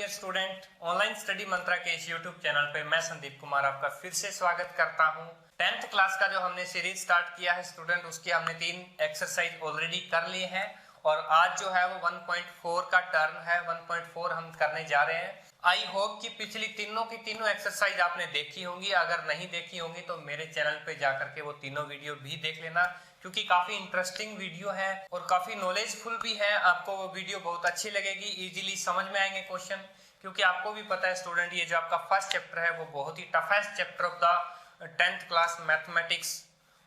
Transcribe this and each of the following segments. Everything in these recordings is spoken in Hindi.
डियर स्टूडेंट, ऑनलाइन स्टडी मंत्रा के इस यूट्यूब चैनल पे मैं संदीप कुमार आपका फिर से स्वागत करता हूं। 10th क्लास का जो हमने सीरीज स्टार्ट किया है स्टूडेंट, उसकी हमने 3 एक्सरसाइज ऑलरेडी कर लिए हैं और आज जो है वो 1.4 का टर्न है। 1.4 हम करने जा रहे हैं। आई होप कि पिछली तीनों की तीनों एक्सरसाइज आपने देखी होंगी। अगर नहीं देखी होंगी तो मेरे चैनल पे जाकर के वो तीनों वीडियो भी देख लेना, क्योंकि काफी इंटरेस्टिंग वीडियो है और काफी नॉलेजफुल भी है। आपको वो वीडियो बहुत अच्छी लगेगी, इजीली समझ में आएंगे क्वेश्चन, क्योंकि आपको भी पता है स्टूडेंट, ये जो आपका फर्स्ट चैप्टर है वो बहुत ही toughest chapter of the 10th class mathematics.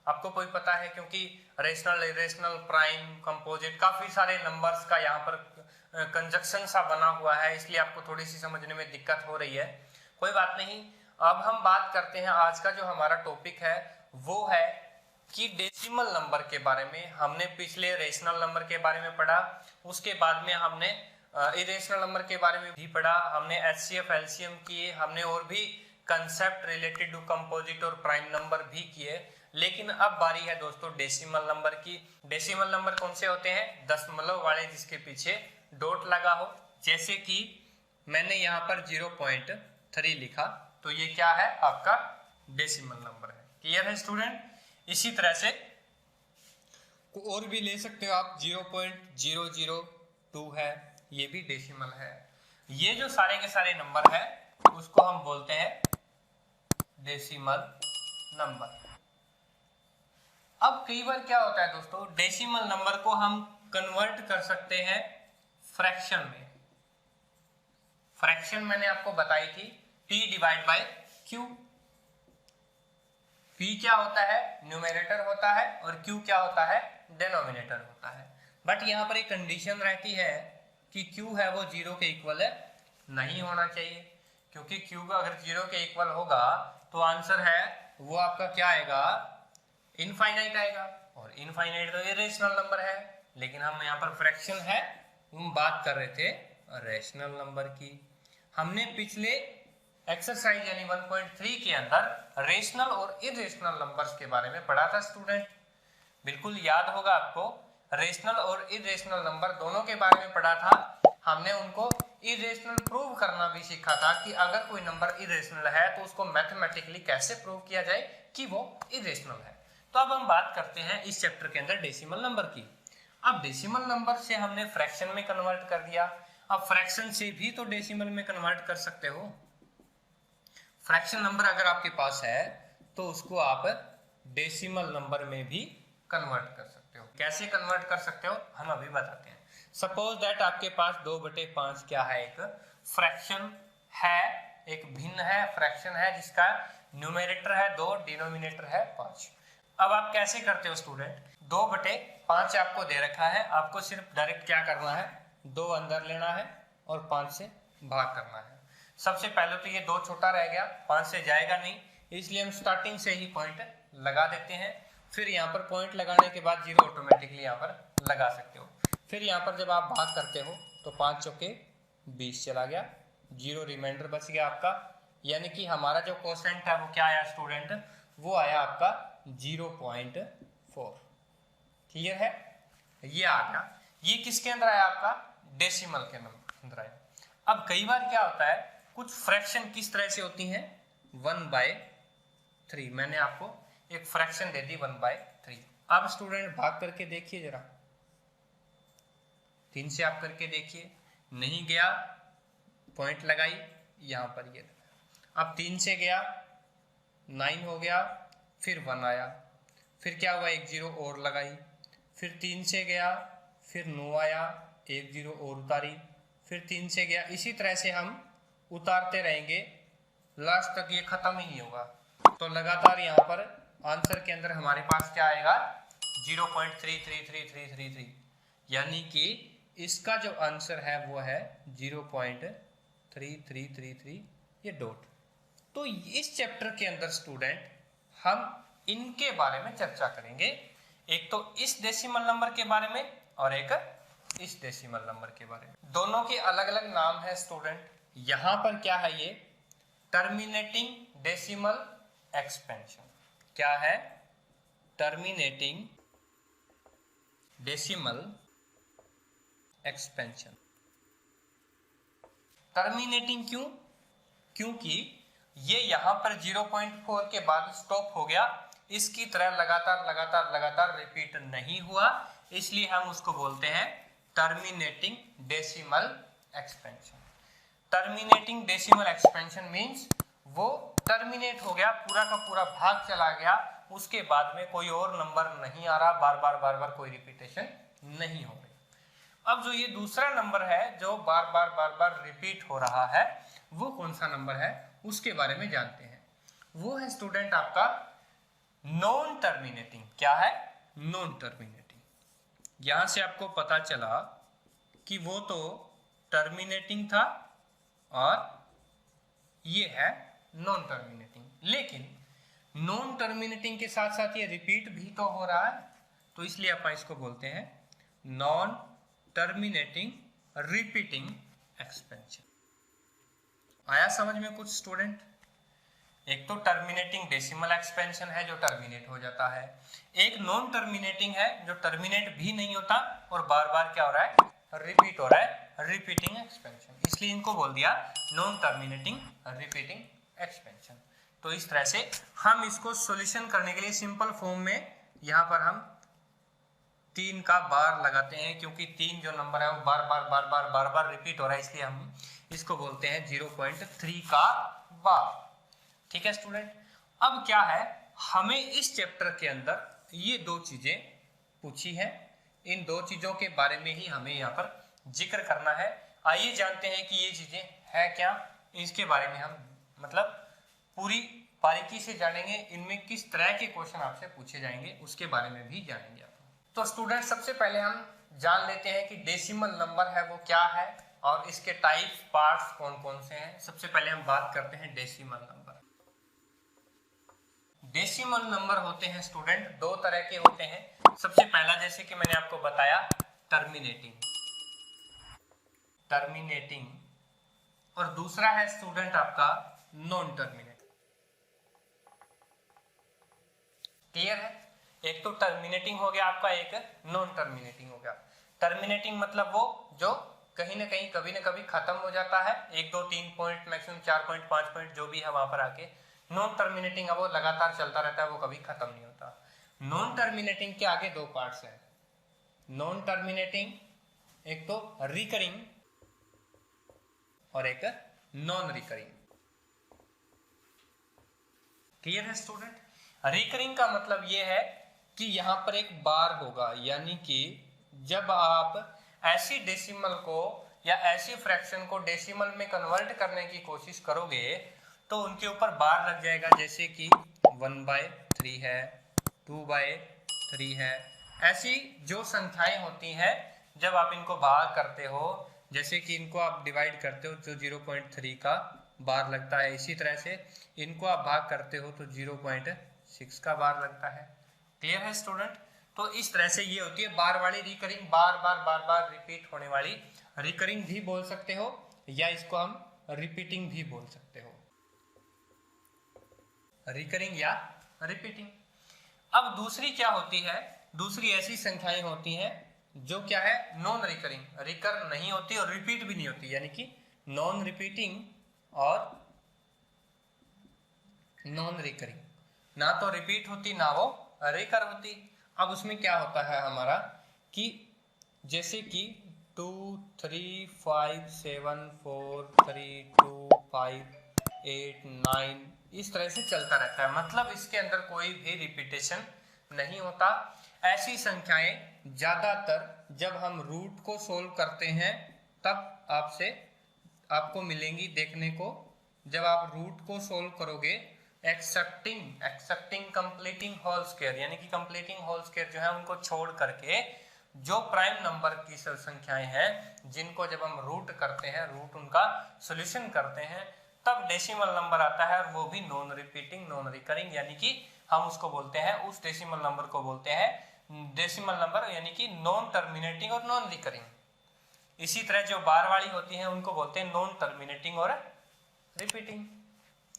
आपको कोई पता है, क्योंकि रेशनल, इरेशनल, प्राइम, कंपोजिट, काफी सारे नंबर्स का यहाँ पर कंजक्शन सा बना हुआ है, इसलिए आपको थोड़ी सी समझने में दिक्कत हो रही है। कोई बात नहीं। अब हम बात करते हैं, आज का जो हमारा टॉपिक है वो है कि डेसिमल नंबर के बारे में। हमने पिछले रेशनल नंबर के बारे में पढ़ा, उसके बाद में हमने इरेशनल नंबर के बारे में भी पढ़ा, हमने एचसीएफ, एलसीएम किए, हमने और भी कंसेप्ट रिलेटेड टू कंपोजिट और प्राइम नंबर भी किए। लेकिन अब बारी है दोस्तों डेसिमल नंबर की। डेसिमल नंबर कौन से होते हैं? दशमलव वाले, जिसके पीछे डॉट लगा हो। जैसे कि मैंने यहाँ पर 0.3 लिखा, तो ये क्या है? आपका डेसिमल नंबर है। क्लियर है स्टूडेंट? इसी तरह से और भी ले सकते हो आप। 0.002 है, ये भी डेसिमल है। ये जो सारे के सारे नंबर है उसको हम बोलते हैं डेसिमल नंबर। अब कई बार क्या होता है दोस्तों, डेसिमल नंबर को हम कन्वर्ट कर सकते हैं फ्रैक्शन में। फ्रैक्शन मैंने आपको बताई थी, P divide by Q। P क्या होता है? न्यूमरेटर होता है, और Q क्या होता है? डिनोमिनेटर होता है। बट यहाँ पर एक कंडीशन रहती है कि Q है वो 0 के इक्वल नहीं होना चाहिए, क्योंकि Q अगर 0 के इक्वल होगा तो आंसर है वो आपका क्या आएगा? इनफाइनाइट आएगा, और इनफाइनाइट तो इरेशनल नंबर है। लेकिन हम यहाँ पर फ्रैक्शन है, हम बात कर रहे थे रेशनल नंबर की। हमने पिछले एक्सरसाइज यानी 1.3 के अंदर रेशनल और इरेशनल नंबर्स के बारे में पढ़ा था स्टूडेंट। बिल्कुल याद होगा आपको, रेशनल और इरेशनल नंबर दोनों के बारे में पढ़ा था। हमने उनको इरेशनल प्रूव करना भी सीखा था कि अगर कोई नंबर इरेशनल है तो उसको मैथमेटिकली कैसे प्रूव किया जाए कि वो इरेशनल है। तो अब हम बात करते हैं इस चैप्टर के अंदर डेसिमल नंबर की। अब डेसिमल नंबर से हमने फ्रैक्शन में कन्वर्ट कर दिया, अब फ्रैक्शन से भी तो डेसिमल में कन्वर्ट कर सकते हो। फ्रैक्शन नंबर अगर आपके पास है तो उसको आप डेसिमल नंबर में भी कन्वर्ट कर सकते हो। कैसे कन्वर्ट कर सकते हो हम अभी बताते हैं। सपोज दैट आपके पास 2/5 क्या है? एक फ्रैक्शन है, एक भिन्न है, फ्रैक्शन है जिसका न्यूमरेटर है 2, डिनोमिनेटर है 5। अब आप कैसे करते हो स्टूडेंट? 2/5 आपको दे रखा है, आपको सिर्फ डायरेक्ट क्या करना है? 2 अंदर लेना है और 5 से भाग करना है। सबसे पहले तो ये 2 छोटा रह गया, 5 से जाएगा नहीं, इसलिए हम स्टार्टिंग से ही पॉइंट लगा देते हैं। फिर यहाँ पर पॉइंट लगाने के बाद 0 ऑटोमेटिकली यहाँ पर लगा सकते हो। फिर यहाँ पर जब आप भाग करते हो तो 5 चौके 20 चला गया, 0 रिमाइंडर बच गया आपका। यानी कि हमारा जो कोसेंट है वो क्या आया स्टूडेंट? वो आया आपका 0.4। क्लियर है? ये आ गया। ये किसके अंदर आया? आपका डेसिमल के अंदर आया। अब कई बार क्या होता है, कुछ फ्रैक्शन किस तरह से होती हैं? 1/3। मैंने आपको एक फ्रैक्शन दे दी 1/3। अब स्टूडेंट भाग करके देखिए जरा, 3 से आप करके देखिए, नहीं गया, पॉइंट लगाई यहां पर, ये अब 3 से गया, 9 हो गया, फिर 1 आया, फिर क्या हुआ? 1 0 और लगाई, फिर 3 से गया, फिर 9 आया, 1 0 और उतारी, फिर 3 से गया। इसी तरह से हम उतारते रहेंगे, लास्ट तक ये खत्म ही नहीं होगा। तो लगातार यहाँ पर आंसर के अंदर हमारे पास क्या आएगा? 0.33333, यानी कि इसका जो आंसर है वो है 0.3333, ये डॉट। तो इस चैप्टर के अंदर स्टूडेंट हम इनके बारे में चर्चा करेंगे, एक तो इस डेसिमल नंबर के बारे में और एक इस डेसिमल नंबर के बारे में। दोनों के अलग अलग नाम है स्टूडेंट। यहां पर क्या है? ये टर्मिनेटिंग डेसिमल एक्सपेंशन। क्या है? Terminating decimal expansion. टर्मिनेटिंग क्यों? क्योंकि ये यहाँ पर 0.4 के बाद स्टॉप हो गया, इसकी तरह लगातार लगातार लगातार रिपीट नहीं हुआ, इसलिए हम उसको बोलते हैं terminating decimal expansion. Terminating decimal expansion means वो टर्मिनेट हो गया, पूरा का पूरा भाग चला गया, उसके बाद में कोई और नंबर नहीं आ रहा, बार बार कोई रिपीटेशन नहीं हो गई। अब जो ये दूसरा नंबर है जो बार बार रिपीट हो रहा है, वो कौन सा नंबर है उसके बारे में जानते हैं। वो है स्टूडेंट आपका नॉन टर्मिनेटिंग। क्या है? Non terminating. यहां से आपको पता चला कि वो तो टर्मिनेटिंग था और ये है नॉन टर्मिनेटिंग, लेकिन नॉन टर्मिनेटिंग के साथ साथ ये रिपीट भी तो हो रहा है, तो इसलिए अपन इसको बोलते हैं नॉन टर्मिनेटिंग रिपीटिंग एक्सपेंशन। आया समझ में कुछ स्टूडेंट? एक तो टर्मिनेटिंग डेसिमल एक्सपेंशन है जो टर्मिनेट हो जाता है, एक नॉन टर्मिनेटिंग है जो टर्मिनेट भी नहीं होता और बार बार क्या हो रहा है? रिपीट हो रहा है, रिपीटिंग एक्सपेंशन। इसलिए इनको बोल दिया नॉन टर्मिनेटिंग रिपीटिंग एक्सपेंशन। तो इस तरह से हम इसको सॉल्यूशन करने के लिए सिंपल फॉर्म में यहाँ पर हम 3 का बार लगाते हैं, क्योंकि 3 जो नंबर है वो बार बार रिपीट हो रहा है, इसलिए हम इसको बोलते हैं 0.3 का बार। ठीक है स्टूडेंट। अब क्या है, हमें इस चैप्टर के अंदर ये 2 चीजें पूछी है, इन 2 चीजों के बारे में ही हमें यहाँ पर जिक्र करना है। आइए जानते हैं कि ये चीजें है क्या, इसके बारे में हम मतलब पूरी बारीकी से जानेंगे, इनमें किस तरह के क्वेश्चन आपसे पूछे जाएंगे उसके बारे में भी जानेंगे। तो स्टूडेंट सबसे पहले हम जान लेते हैं कि डेसिमल नंबर है वो क्या है और इसके टाइप्स पार्ट्स कौन कौन से हैं। सबसे पहले हम बात करते हैं डेसिमल नंबर। डेसिमल नंबर होते हैं स्टूडेंट 2 तरह के होते हैं। सबसे पहला, जैसे कि मैंने आपको बताया, टर्मिनेटिंग और दूसरा है स्टूडेंट आपका नॉन टर्मिनेटिंग। क्लियर है? एक तो टर्मिनेटिंग हो गया आपका, एक नॉन टर्मिनेटिंग हो गया। टर्मिनेटिंग मतलब वो जो कहीं ना कहीं कभी ना कभी खत्म हो जाता है, 1 2 3 पॉइंट मैक्सिमम 4 पॉइंट 5 पॉइंट जो भी है वहां पर आके। नॉन टर्मिनेटिंग है वो लगातार चलता रहता है, वो कभी खत्म नहीं होता। नॉन टर्मिनेटिंग के आगे 2 पार्ट्स हैं। नॉन टर्मिनेटिंग एक तो रिकरिंग और एक नॉन रिकरिंग। क्लियर है स्टूडेंट? रिकरिंग का मतलब ये है कि यहां पर एक बार होगा, यानी कि जब आप ऐसी डेसिमल को या ऐसी फ्रैक्शन को डेसिमल में कन्वर्ट करने की कोशिश करोगे तो उनके ऊपर बार लग जाएगा, जैसे कि 1/3 है, 2/3 है। ऐसी जो संख्याएं होती हैं जब आप इनको भाग करते हो, जैसे कि इनको आप डिवाइड करते हो जो 0.3 का बार लगता है, इसी तरह से इनको आप भाग करते हो तो 0.6 का बार लगता है। क्लियर है स्टूडेंट? तो इस तरह से ये होती है बार वाली रिकरिंग, बार बार रिपीट होने वाली रिकरिंग भी बोल सकते हो, या इसको हम रिपीटिंग भी बोल सकते हो, रिकरिंग या रिपीटिंग। अब दूसरी क्या होती है, दूसरी ऐसी संख्याएं होती हैं जो क्या है, नॉन रिकरिंग, रिकर नहीं होती और रिपीट भी नहीं होती, यानी कि नॉन रिपीटिंग और नॉन रिकरिंग। ना तो रिपीट होती ना वो रिकर होती। अब उसमें क्या होता है हमारा कि जैसे कि 2 3 5 7 4 3 2 5 8 9 इस तरह से चलता रहता है, मतलब इसके अंदर कोई भी रिपीटेशन नहीं होता। ऐसी संख्याएं ज्यादातर जब हम रूट को सोल्व करते हैं तब आपको मिलेंगी देखने को। जब आप रूट को सोल्व करोगे एक्सेप्टिंग कंप्लीटिंग होल स्क्वायर, यानी कि कंप्लीटिंग होल स्क्वायर जो है उनको छोड़ करके जो प्राइम नंबर की संख्याएं हैं जिनको जब हम रूट करते हैं, रूट उनका सॉल्यूशन करते हैं, तब डेसिमल नंबर आता है और वो भी नॉन रिपीटिंग नॉन रिकरिंग, यानी कि हम उसको बोलते हैं, उस डेसिमल नंबर को बोलते हैं डेसिमल नंबर, यानी कि नॉन टर्मिनेटिंग और नॉन रिकरिंग। इसी तरह जो बार वाली होती है उनको बोलते हैं नॉन टर्मिनेटिंग और रिपीटिंग।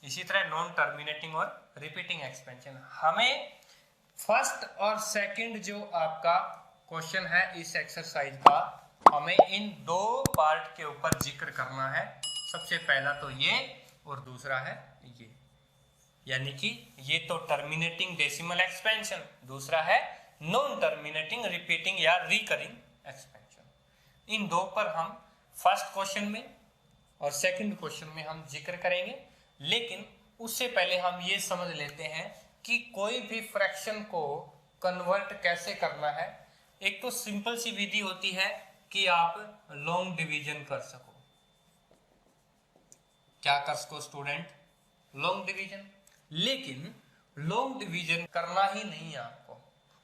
इसी तरह नॉन टर्मिनेटिंग और रिपीटिंग एक्सपेंशन। हमें फर्स्ट और सेकंड जो आपका क्वेश्चन है इस एक्सरसाइज का, हमें इन 2 पार्ट के ऊपर जिक्र करना है। सबसे पहला तो ये और दूसरा है ये, यानी कि ये तो टर्मिनेटिंग डेसिमल एक्सपेंशन, दूसरा है नॉन टर्मिनेटिंग रिपीटिंग या रिकरिंग एक्सपेंशन। इन दो पर हम फर्स्ट क्वेश्चन में और सेकंड क्वेश्चन में हम जिक्र करेंगे, लेकिन उससे पहले हम ये समझ लेते हैं कि कोई भी फ्रैक्शन को कन्वर्ट कैसे करना है। एक तो सिंपल सी विधि होती है कि आप लॉन्ग डिवीजन कर सको। क्या कर सको स्टूडेंट? Long division. लेकिन लॉन्ग डिवीजन करना ही नहीं है आपको।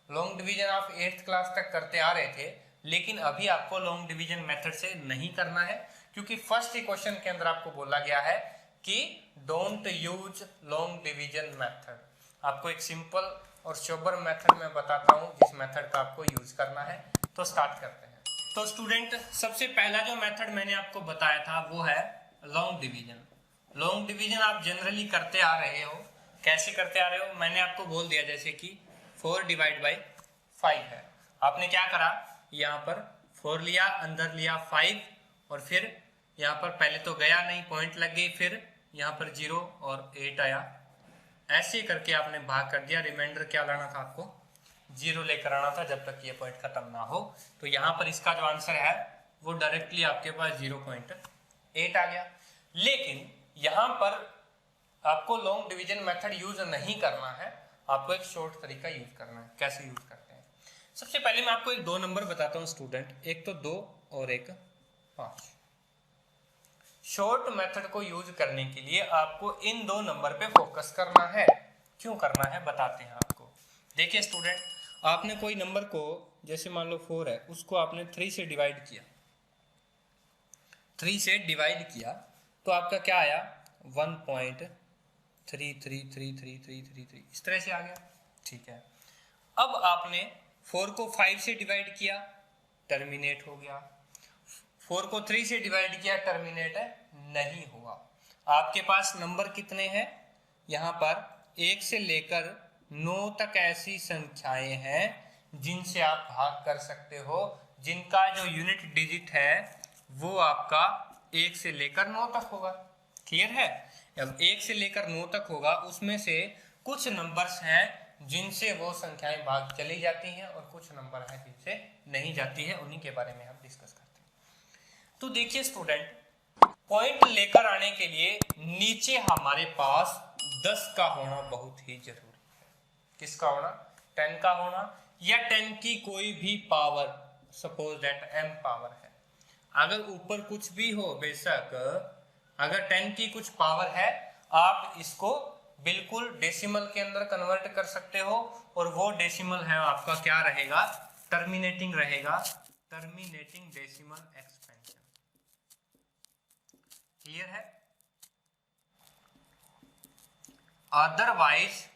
लॉन्ग डिवीजन आप 8th क्लास तक करते आ रहे थे, लेकिन अभी आपको लॉन्ग डिवीजन मेथड से नहीं करना है, क्योंकि फर्स्ट ही क्वेश्चन के अंदर आपको बोला गया है कि don't use long division method. आपको एक सिंपल और सोबर मेथड में बताता हूं जिस मेथड का आपको यूज करना है। तो स्टार्ट करते हैं। तो स्टूडेंट, सबसे पहला जो मेथड मैंने आपको बताया था वो है लॉन्ग डिवीजन। लॉन्ग डिवीजन आप जनरली करते आ रहे हो। कैसे करते आ रहे हो? मैंने आपको बोल दिया जैसे कि 4 डिवाइड बाई 5 है। आपने क्या करा, यहाँ पर 4 लिया, अंदर लिया 5 और फिर यहाँ पर पहले तो गया नहीं, पॉइंट लग गई, फिर यहाँ पर 0 और 8 आया। ऐसे करके आपने भाग कर दिया। रिमाइंडर क्या लाना था आपको? 0 लेकर आना था जब तक ये पॉइंट खत्म ना हो। तो यहाँ पर इसका जो आंसर है वो डायरेक्टली आपके पास 0.8 आ गया। लेकिन यहाँ पर आपको लॉन्ग डिवीजन मेथड यूज नहीं करना है, आपको एक शॉर्ट तरीका यूज करना है। कैसे यूज करते हैं? सबसे पहले मैं आपको एक 2 नंबर बताता हूँ स्टूडेंट, एक तो 2 और एक 5। शॉर्ट मेथड को यूज करने के लिए आपको इन 2 नंबर पे फोकस करना है। क्यों करना है बताते हैं आपको। देखिए स्टूडेंट, आपने कोई नंबर को, जैसे मान लो 4 है, उसको आपने 3 से डिवाइड किया। 3 से डिवाइड किया तो आपका क्या आया? 1.333333 इस तरह से आ गया। ठीक है। अब आपने 4 को 5 से डिवाइड किया, टर्मिनेट हो गया। 4 को 3 से डिवाइड किया, टर्मिनेट नहीं हुआ। आपके पास नंबर कितने हैं? यहाँ पर 1 से लेकर 9 तक ऐसी संख्याएं हैं जिनसे आप भाग कर सकते हो, जिनका जो यूनिट डिजिट है वो आपका 1 से लेकर 9 तक होगा। क्लियर है? अब 1 से लेकर 9 तक होगा, उसमें से कुछ नंबर्स हैं जिनसे वो संख्याएं भाग चली जाती हैं और कुछ नंबर हैं जिनसे नहीं जाती है। उन्हीं के बारे में हम डिस्कस करते हैं। तो देखिए स्टूडेंट, पॉइंट लेकर आने के लिए नीचे हमारे पास 10 का होना बहुत ही जरूरी है। किसका होना? 10 का होना, या 10 की कोई भी power, suppose that m power है। अगर ऊपर कुछ भी हो बेशक, अगर 10 की कुछ पावर है, आप इसको बिल्कुल डेसिमल के अंदर कन्वर्ट कर सकते हो, और वो डेसिमल है आपका क्या रहेगा? टर्मिनेटिंग रहेगा, टर्मिनेटिंग डेसिमल एक्सपेंशन। क्लियर है? अदरवाइज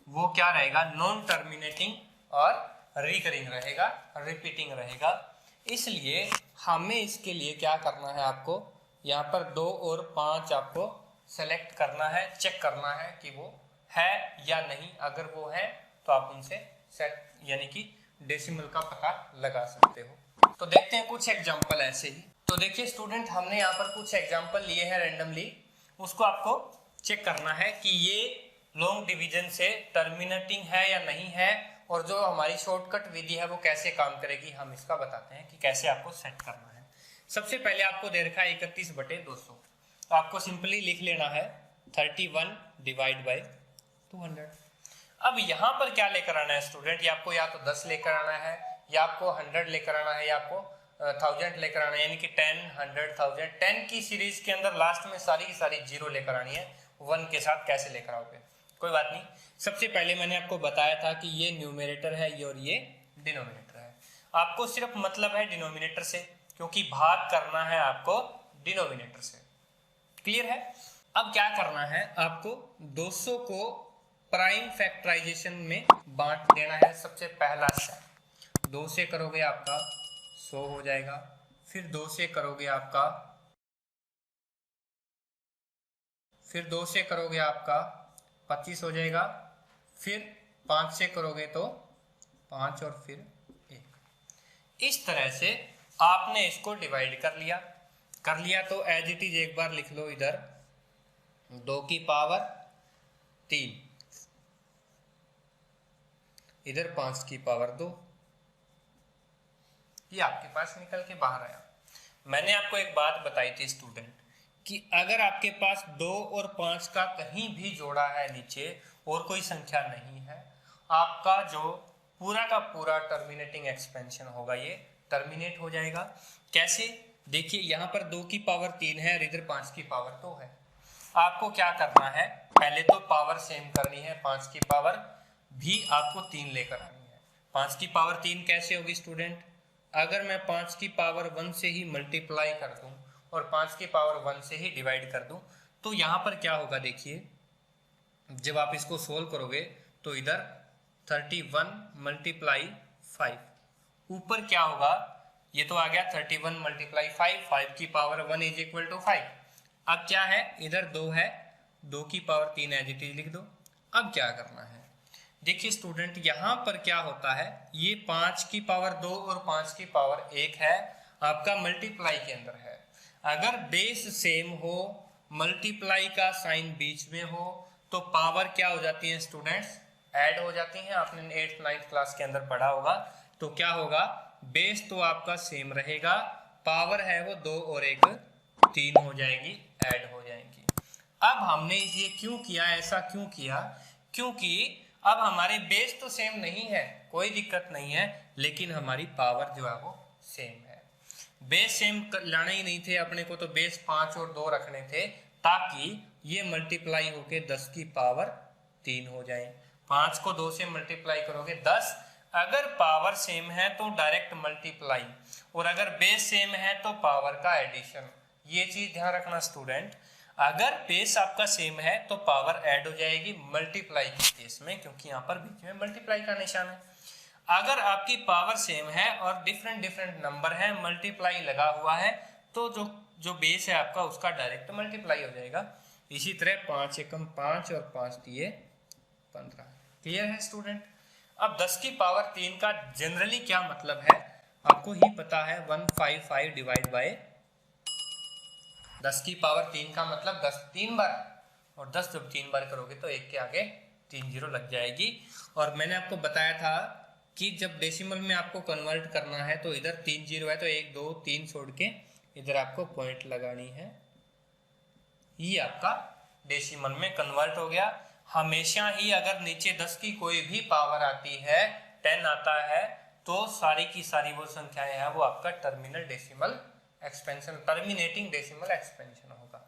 वो क्या रहेगा? नॉन टर्मिनेटिंग और रिकरिंग रहेगा, रिपीटिंग रहेगा। इसलिए हमें इसके लिए क्या करना है? आपको यहाँ पर 2 और 5 आपको सेलेक्ट करना है, चेक करना है कि वो है या नहीं। अगर वो है तो आप उनसे सेट यानी कि डेसिमल का पता लगा सकते हो। तो देखते हैं कुछ एग्जांपल ऐसे ही। तो देखिए स्टूडेंट, हमने यहाँ पर कुछ एग्जांपल लिए हैं रैंडमली, उसको आपको चेक करना है कि ये लॉन्ग डिवीजन से टर्मिनेटिंग है या नहीं है, और जो हमारी शॉर्टकट विधि है वो कैसे काम करेगी, हम इसका बताते हैं कि कैसे आपको सेट करना है। सबसे पहले आपको दे रखा है 31/200, तो आपको सिंपली लिख लेना है 31 डिवाइड बाई 200। अब यहाँ पर क्या लेकर आना है स्टूडेंट? या आपको या तो 10 लेकर आना है, या आपको 100 लेकर आना है, या आपको 1000 लेकर आना है, यानी कि 10, 100, 1000। 10 की सीरीज के अंदर लास्ट में सारी की सारी 0 लेकर आनी है। 1 के साथ कैसे लेकर आओगे? कोई बात नहीं। सबसे पहले मैंने आपको बताया था कि ये न्यूमरेटर है ये, और ये डिनोमिनेटर है। आपको सिर्फ मतलब है डिनोमिनेटर से, क्योंकि भाग करना है आपको डिनोमिनेटर से। क्लियर है? अब क्या करना है? आपको 200 को प्राइम फैक्टराइजेशन में बांट देना है। सबसे पहला स्टेप, 2 से करोगे आपका 100 हो जाएगा, फिर 2 से करोगे आपका, फिर 2 से करोगे आपका 25 हो जाएगा, फिर 5 से करोगे तो 5 और फिर 1। इस तरह से आपने इसको डिवाइड कर लिया। कर लिया तो एज इट इज एक बार लिख लो इधर 2 की पावर 3, इधर 5 की पावर 2, ये आपके पास निकल के बाहर आया। मैंने आपको एक बात बताई थी स्टूडेंट कि अगर आपके पास 2 और 5 का कहीं भी जोड़ा है नीचे और कोई संख्या नहीं है, आपका जो पूरा का पूरा टर्मिनेटिंग एक्सपेंशन होगा ये टर्मिनेट हो जाएगा। कैसे? देखिए यहाँ पर 2 की पावर 3 है और इधर 5 की पावर 2 है। आपको क्या करना है, पहले तो पावर सेम करनी है, 5 की पावर भी आपको 3 लेकर आनी है। 5 की पावर 3 कैसे होगी स्टूडेंट? अगर मैं 5 की पावर 1 से ही मल्टीप्लाई कर दूं और 5 की पावर 1 से ही डिवाइड कर दूं तो यहाँ पर क्या होगा, देखिए जब आप इसको सोल्व करोगे तो इधर 31 मल्टीप्लाई 5, ऊपर क्या होगा, ये तो आ गया 31 मल्टीप्लाई 5, 5 की पावर 1 इज इक्वल टू 5। अब क्या है, इधर 2 है, 2 की पावर 3 एज इट इज लिख दो। अब क्या करना है, देखिए स्टूडेंट यहाँ पर क्या होता है, ये 5 की पावर 2 और 5 की पावर 1 है, आपका मल्टीप्लाई के अंदर है। अगर बेस सेम हो, मल्टीप्लाई का साइन बीच में हो, तो पावर क्या हो जाती है स्टूडेंट्स, ऐड हो जाती हैं। आपने 8th 9th क्लास के अंदर पढ़ा होगा। तो क्या होगा, बेस तो आपका सेम रहेगा, पावर है वो 2 और 1 3 हो जाएगी, ऐड हो जाएंगी। अब हमने ये क्यों किया, ऐसा क्यों किया, क्योंकि अब हमारे बेस तो सेम नहीं है, कोई दिक्कत नहीं है, लेकिन हमारी पावर जो है वो सेम है। बेस सेम लाने ही नहीं थे अपने को, तो बेस 5 और 2 रखने थे ताकि ये मल्टीप्लाई होके 10 की पावर 3 हो जाए। 5 को 2 से मल्टीप्लाई करोगे 10, अगर पावर सेम है तो डायरेक्ट मल्टीप्लाई, और अगर बेस सेम है तो पावर का एडिशन। ये चीज ध्यान रखना स्टूडेंट, अगर बेस आपका सेम है तो पावर ऐड हो जाएगी मल्टीप्लाई के केस में, क्योंकि यहाँ पर बीच में मल्टीप्लाई का निशान है। अगर आपकी पावर सेम है और डिफरेंट डिफरेंट नंबर है, मल्टीप्लाई लगा हुआ है, तो जो बेस है आपका उसका डायरेक्ट मल्टीप्लाई हो जाएगा। इसी तरह 5 एकम 5 और 5 दिए 15। क्लियर है स्टूडेंट? अब 10 की पावर 3 का जनरली क्या मतलब है आपको ही पता है, 155 डिवाइड बाय 10 की पावर 3 का मतलब 10 3 बार, और 10 जब 3 बार करोगे तो 1 के आगे 3 जीरो लग जाएगी। और मैंने आपको बताया था कि जब डेसिमल में आपको कन्वर्ट करना है तो इधर 3 जीरो है तो 1 2 3 छोड़ के इधर आपको पॉइंट लगानी है, ये आपका डेसिमल में कन्वर्ट हो गया। हमेशा ही अगर नीचे 10 की कोई भी पावर आती है, 10 आता है, तो सारी की सारी वो संख्याएं हैं वो आपका terminal decimal expansion, terminating decimal expansion होगा।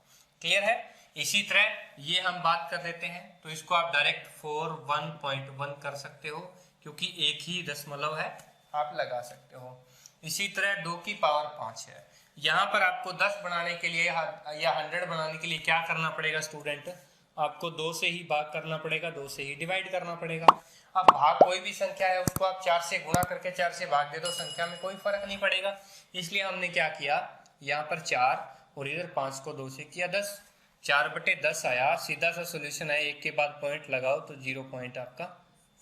क्लियर है? इसी तरह ये हम बात कर लेते हैं, तो इसको आप डायरेक्ट 41.1 कर सकते हो, क्योंकि एक ही दशमलव है, आप लगा सकते हो। इसी तरह 2 की पावर 5 है, यहाँ पर आपको 10 बनाने के लिए या 100 बनाने के लिए क्या करना पड़ेगा स्टूडेंट, आपको 2 से ही भाग करना पड़ेगा, 2 से ही डिवाइड करना पड़ेगा। अब भाग कोई भी संख्या है उसको आप 4 से गुणा करके 4 से भाग दे दो, संख्या में कोई फर्क नहीं पड़ेगा। इसलिए हमने क्या किया, यहाँ पर 4 और इधर 5 को 2 से किया 10, 4/10 आया, सीधा सा सोल्यूशन है, एक के बाद पॉइंट लगाओ तो 0 पॉइंट आपका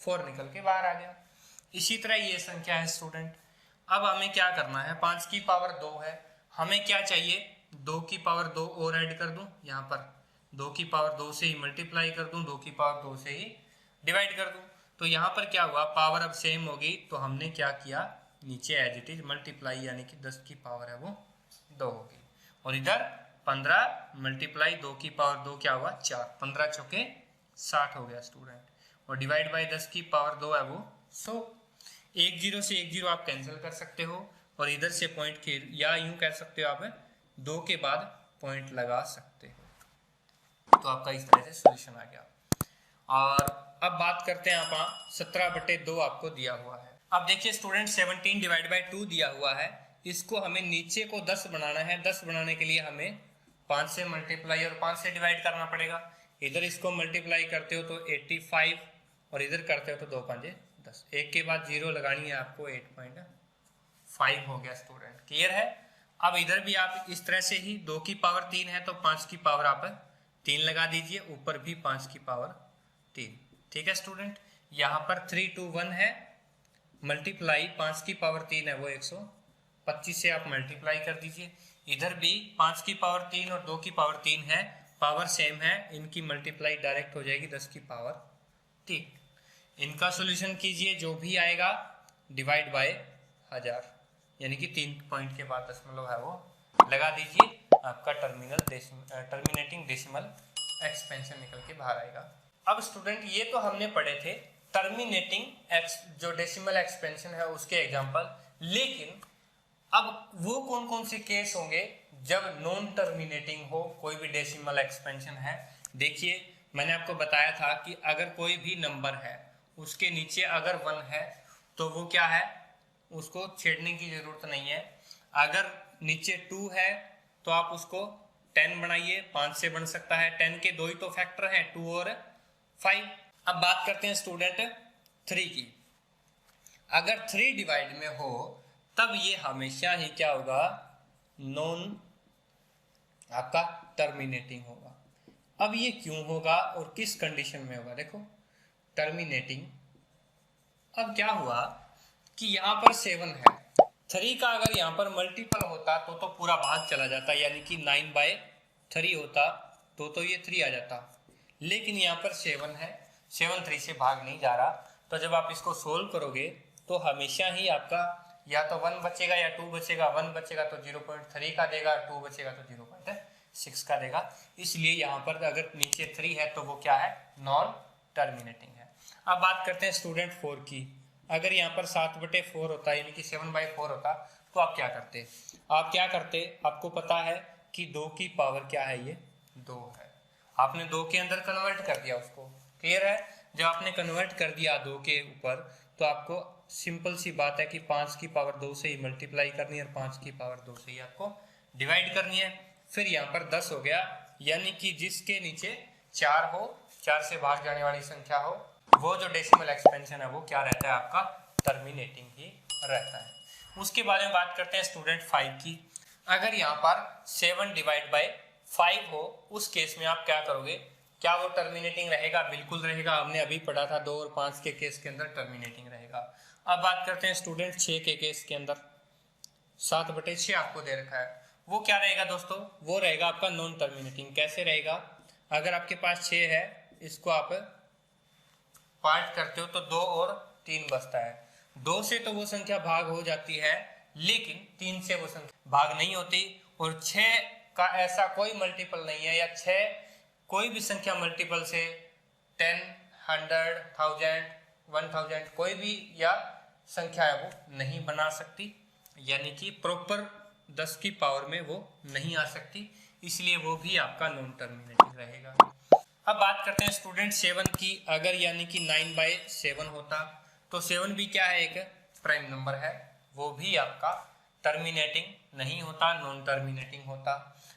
4 निकल के बाहर आ गया। इसी तरह ये संख्या है स्टूडेंट। अब हमें क्या करना है, 5 की पावर 2 है, हमें क्या चाहिए, 2 की पावर 2 और ऐड कर दूं, यहाँ पर 2 की पावर 2 से ही मल्टीप्लाई कर दूं, 2 की पावर 2 से ही डिवाइड कर दूं, तो यहाँ पर क्या हुआ, पावर अब सेम होगी, तो हमने क्या किया, नीचे एज इट इज मल्टीप्लाई, यानी कि 10 की पावर है वो 2 होगी, और इधर 15 मल्टीप्लाई 2 की पावर 2 क्या हुआ 4, 15 चौके 60 हो गया स्टूडेंट, और डिवाइड बाय 10 की पावर 2 है वो 100। एक जीरो से एक जीरो आप कैंसिल कर सकते हो, और इधर से पॉइंट के, या यूं कह सकते हो आप 2 के बाद पॉइंट लगा सकते हो। तो आपका इस तरह से सॉल्यूशन आ गया। और अब बात करते हैं आप 17/2 आपको दिया हुआ है। अब देखिए स्टूडेंट 17 डिवाइड बाय 2 दिया हुआ है, इसको हमें नीचे को 10 बनाना है। 10 बनाने के लिए हमें 5 से मल्टीप्लाई और 5 से डिवाइड करना पड़ेगा। इधर इसको मल्टीप्लाई करते हो तो 85, और इधर करते हो तो 2 5 10, एक के बाद 0 लगानी है आपको, 8.5 हो गया स्टूडेंट। क्लियर है? अब इधर भी आप इस तरह से ही 2 की पावर 3 है तो 5 की पावर आप 3 लगा दीजिए, ऊपर भी 5 की पावर 3। ठीक है स्टूडेंट? यहाँ पर 3 2 1 है, मल्टीप्लाई 5 की पावर 3 है वो 125 से आप मल्टीप्लाई कर दीजिए। इधर भी 5 की पावर 3 और 2 की पावर 3 है, पावर सेम है, इनकी मल्टीप्लाई डायरेक्ट हो जाएगी 10 की पावर 3। इनका सॉल्यूशन कीजिए, जो भी आएगा डिवाइड बाय 1000, यानी कि 3 पॉइंट के बाद दशमलव है वो लगा दीजिए, आपका टर्मिनेटिंग डेसिमल एक्सपेंशन निकल के बाहर आएगा। अब स्टूडेंट ये तो हमने पढ़े थे टर्मिनेटिंग जो डेसिमल एक्सपेंशन है उसके एग्जांपल, लेकिन अब वो कौन कौन से केस होंगे जब नॉन टर्मिनेटिंग हो कोई भी डेसिमल एक्सपेंशन है। देखिए मैंने आपको बताया था कि अगर कोई भी नंबर है उसके नीचे अगर 1 है तो वो क्या है, उसको छेड़ने की जरूरत नहीं है। अगर नीचे 2 है तो आप उसको 10 बनाइए, 5 से बन सकता है, 10 के 2 ही तो फैक्टर हैं, 2 और 5। अब बात करते हैं स्टूडेंट 3 की। अगर 3 डिवाइड में हो तब ये हमेशा ही क्या होगा, नॉन आपका टर्मिनेटिंग होगा। अब ये क्यों होगा और किस कंडीशन में होगा, देखो टर्मिनेटिंग। अब क्या हुआ कि यहाँ पर 7 है, 3 का अगर यहाँ पर मल्टीपल होता तो पूरा भाग चला जाता, यानी कि 9/3 होता तो ये 3 आ जाता, लेकिन यहाँ पर 7 है, 7 3 से भाग नहीं जा रहा। तो जब आप इसको सोल्व करोगे तो हमेशा ही आपका या तो 1 बचेगा या 2 बचेगा। 1 बचेगा तो 0.3 का देगा, 2 बचेगा तो 0.6 का देगा। इसलिए यहाँ पर अगर नीचे 3 है तो वो क्या है, नॉन टर्मिनेटिंग है। अब बात करते हैं स्टूडेंट 4 की। अगर यहाँ पर 7/4 होता यानी कि 7/4 होता तो आप क्या करते, आपको पता है कि 2 की पावर क्या है, ये 2 है, आपने 2 के अंदर कन्वर्ट कर दिया उसको, क्लियर है। जब आपने कन्वर्ट कर दिया 2 के ऊपर तो आपको सिंपल सी बात है कि 5 की पावर 2 से ही मल्टीप्लाई करनी है और 5 की पावर 2 से ही आपको डिवाइड करनी है। फिर यहाँ पर 10 हो गया, यानी कि जिसके नीचे 4 हो, 4 से भाग जाने वाली संख्या हो, वो जो डेसिमल एक्सपेंशन है वो क्या रहता है, आपका टर्मिनेटिंग ही रहता है। उसके बारे में बात करते हैं स्टूडेंट 5 की। अगर यहाँ पर 7 डिवाइड बाय 5 हो, उस केस में आप क्या करोगे, क्या वो टर्मिनेटिंग रहेगा, बिल्कुल रहेगा। हमने अभी पढ़ा था 2 और 5 के केस के अंदर टर्मिनेटिंग रहेगा। अब बात करते हैं स्टूडेंट 6 के केस के अंदर। 7/6 आपको दे रखा है, वो क्या रहेगा दोस्तों, वो रहेगा आपका नॉन टर्मिनेटिंग। कैसे रहेगा, अगर आपके पास 6 है, इसको आप पार्ट करते हो तो 2 और 3 बचता है। 2 से तो वो संख्या भाग हो जाती है, लेकिन 3 से वो संख्या भाग नहीं होती। और 6 का ऐसा कोई मल्टीपल नहीं है, या 6 कोई भी संख्या मल्टीपल से 10, 100, 1000, 1000 कोई भी या संख्या है वो नहीं बना सकती, यानी कि प्रॉपर 10 की पावर में वो नहीं आ सकती, इसलिए वो भी आपका नॉन टर्मिनेटिंग रहेगा। अब बात करते हैं स्टूडेंट 7 की। अगर यानी कि 9/7 होता तो 7 भी क्या है, एक प्राइम नंबर है, वो भी आपका टर्मिनेटिंग नहीं होता, नॉन टर्मिनेटिंग होता।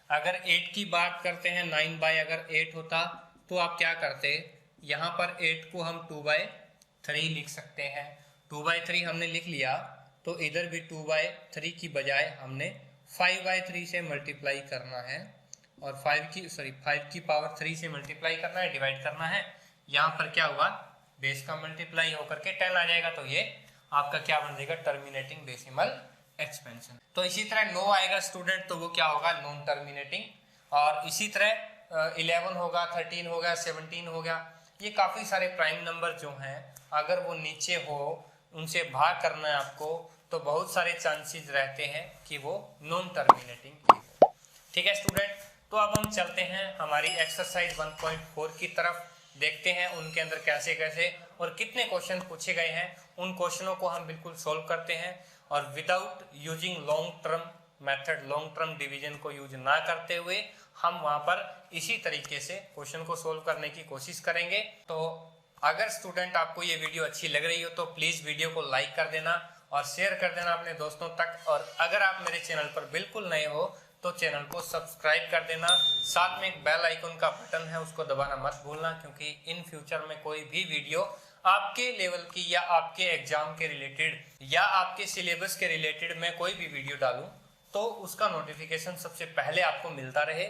अगर 8 की बात करते हैं, 9/8 होता तो आप क्या करते, यहाँ पर 8 को हम 2/3 लिख सकते हैं। 2/3 हमने लिख लिया तो इधर भी 2/3 की बजाय हमने 5/3 से मल्टीप्लाई करना है, और 5 की पावर 3 से मल्टीप्लाई करना है, डिवाइड करना है। यहाँ पर क्या हुआ, बेस का मल्टीप्लाई होकर के 10 आ जाएगा, तो ये आपका क्या बन जाएगा, टर्मिनेटिंग डेसिमल एक्सपेंशन। तो इसी तरह 9 आएगा स्टूडेंट, तो वो क्या होगा, नॉन टर्मिनेटिंग। और इसी तरह 11 होगा, 13 हो गया, 17 हो गया। ये काफी सारे प्राइम नंबर जो हैं, अगर वो नीचे हो, उनसे भाग करना है आपको, तो बहुत सारे चांसेस रहते हैं कि वो नॉन टर्मिनेटिंग हो। ठीक है स्टूडेंट, तो अब हम चलते हैं हमारी एक्सरसाइज 1.4 की तरफ, देखते हैं उनके अंदर कैसे कैसे और कितने क्वेश्चन पूछे गए हैं। उन क्वेश्चनों को हम बिल्कुल सोल्व करते हैं, और without using long term method, long term division को यूज ना करते हुए हम वहां पर इसी तरीके से क्वेश्चन को सोल्व करने की कोशिश करेंगे। तो अगर स्टूडेंट आपको ये वीडियो अच्छी लग रही हो तो प्लीज वीडियो को लाइक कर देना और शेयर कर देना अपने दोस्तों तक। और अगर आप मेरे चैनल पर बिल्कुल नए हो तो चैनल को सब्सक्राइब कर देना, साथ में एक बेल आइकन का बटन है उसको दबाना मत भूलना, क्योंकि इन फ्यूचर में कोई भी वीडियो आपके लेवल की या आपके एग्जाम के रिलेटेड या आपके सिलेबस के रिलेटेड मैं कोई भी वीडियो डालूं तो उसका नोटिफिकेशन सबसे पहले आपको मिलता रहे।